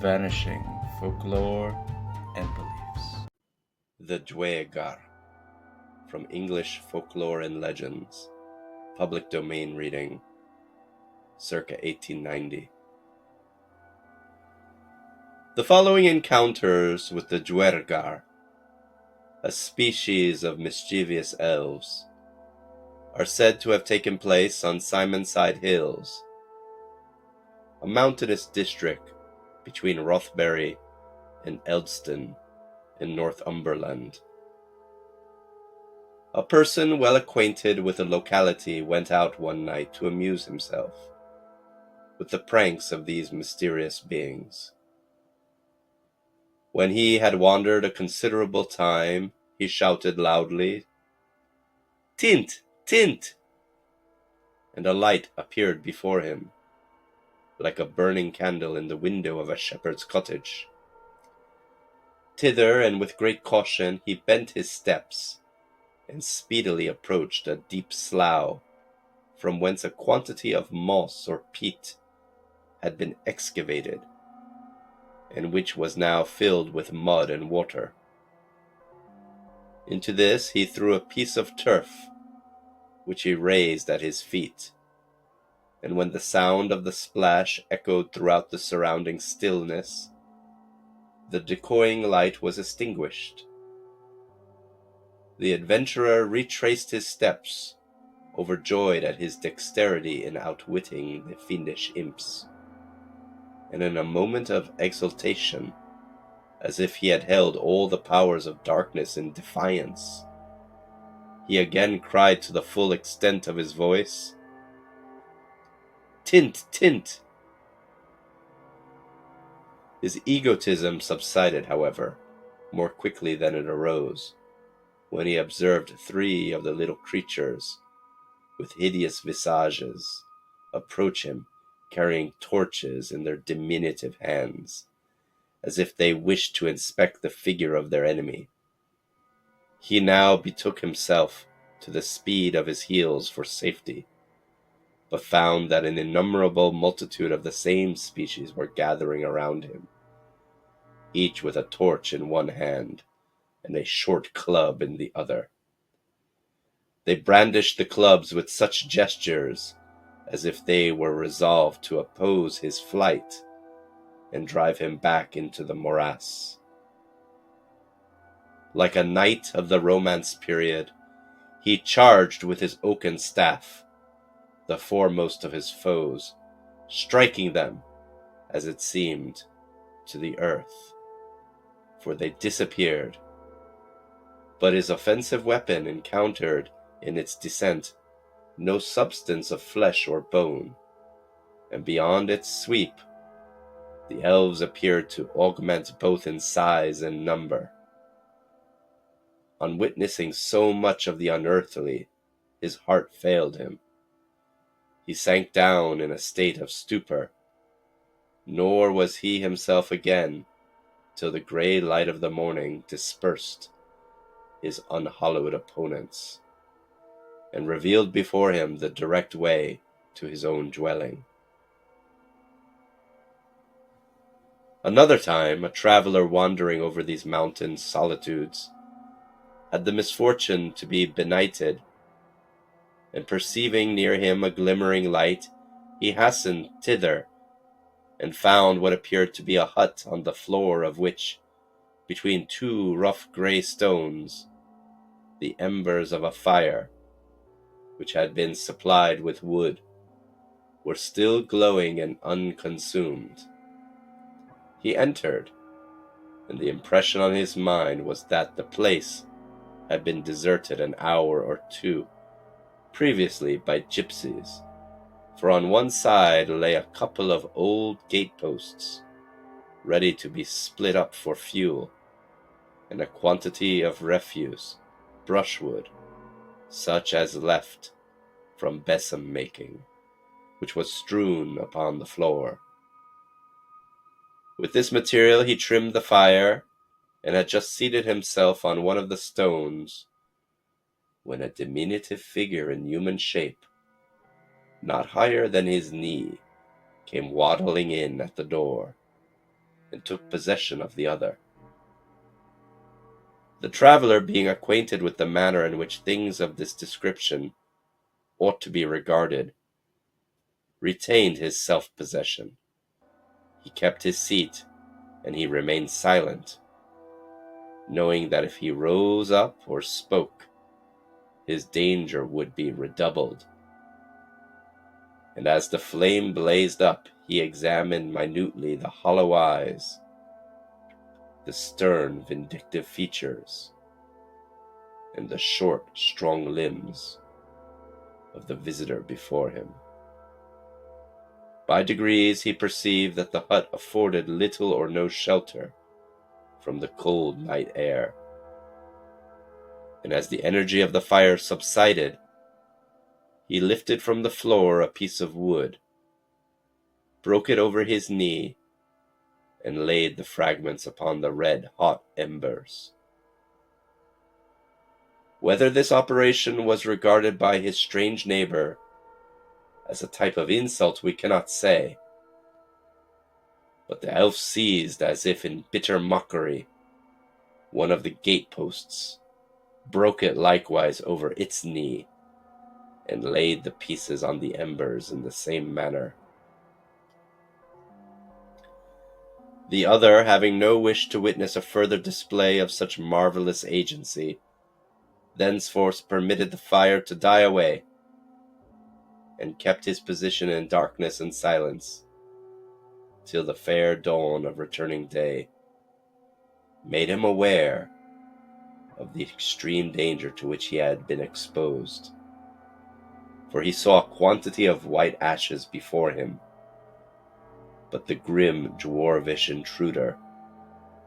Vanishing Folklore and Beliefs. The Duergar, from English Folklore and Legends, public domain reading, circa 1890. The following encounters with the Duergar, a species of mischievous elves, are said to have taken place on Simonside Hills, a mountainous district between Rothbury and Eldeston in Northumberland. A person well acquainted with the locality went out one night to amuse himself with the pranks of these mysterious beings. When he had wandered a considerable time, he shouted loudly, "Tint! Tint!" and a light appeared before him, like a burning candle in the window of a shepherd's cottage. Thither, and with great caution, he bent his steps, and speedily approached a deep slough, from whence a quantity of moss or peat had been excavated, and which was now filled with mud and water. Into this he threw a piece of turf, which he raised at his feet, and when the sound of the splash echoed throughout the surrounding stillness, the decoying light was extinguished. The adventurer retraced his steps, overjoyed at his dexterity in outwitting the fiendish imps, and in a moment of exultation, as if he had held all the powers of darkness in defiance, he again cried to the full extent of his voice, "Tint! Tint!" His egotism subsided, however, more quickly than it arose, when he observed three of the little creatures, with hideous visages, approach him, carrying torches in their diminutive hands, as if they wished to inspect the figure of their enemy. He now betook himself to the speed of his heels for safety, but found that an innumerable multitude of the same species were gathering around him, each with a torch in one hand and a short club in the other. They brandished the clubs with such gestures as if they were resolved to oppose his flight and drive him back into the morass. Like a knight of the Romance period, he charged with his oaken staff the foremost of his foes, striking them, as it seemed, to the earth, for they disappeared. But his offensive weapon encountered in its descent no substance of flesh or bone, and beyond its sweep the elves appeared to augment both in size and number. On witnessing so much of the unearthly, his heart failed him. He sank down in a state of stupor, nor was he himself again till the grey light of the morning dispersed his unhallowed opponents, and revealed before him the direct way to his own dwelling. Another time, a traveller wandering over these mountain solitudes had the misfortune to be benighted, and perceiving near him a glimmering light, he hastened thither, and found what appeared to be a hut, on the floor of which, between two rough grey stones, the embers of a fire, which had been supplied with wood, were still glowing and unconsumed. He entered, and the impression on his mind was that the place had been deserted an hour or two previously by gypsies, for on one side lay a couple of old gateposts, ready to be split up for fuel, and a quantity of refuse, brushwood, such as left from besom making, which was strewn upon the floor. With this material he trimmed the fire, and had just seated himself on one of the stones, when a diminutive figure in human shape, not higher than his knee, came waddling in at the door, and took possession of the other. The traveller, being acquainted with the manner in which things of this description ought to be regarded, retained his self-possession. He kept his seat, and he remained silent, knowing that if he rose up or spoke, his danger would be redoubled. And as the flame blazed up, he examined minutely the hollow eyes, the stern, vindictive features, and the short, strong limbs of the visitor before him. By degrees he perceived that the hut afforded little or no shelter from the cold night air, and as the energy of the fire subsided, he lifted from the floor a piece of wood, broke it over his knee, and laid the fragments upon the red-hot embers. Whether this operation was regarded by his strange neighbour as a type of insult we cannot say, but the elf seized, as if in bitter mockery, one of the gateposts, broke it likewise over its knee, and laid the pieces on the embers in the same manner. The other, having no wish to witness a further display of such marvellous agency, thenceforth permitted the fire to die away, and kept his position in darkness and silence, till the fair dawn of returning day made him aware of the extreme danger to which he had been exposed. For he saw a quantity of white ashes before him, but the grim dwarvish intruder,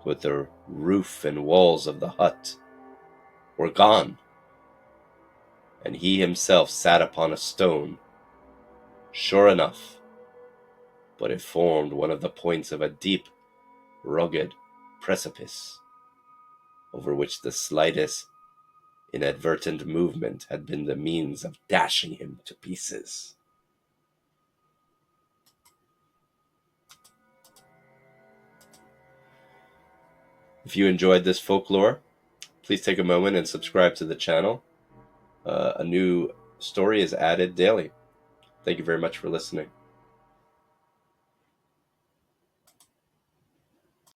with the roof and walls of the hut, were gone, and he himself sat upon a stone, sure enough, but it formed one of the points of a deep, rugged precipice, over which the slightest inadvertent movement had been the means of dashing him to pieces. If you enjoyed this folklore, please take a moment and subscribe to the channel. A new story is added daily. Thank you very much for listening.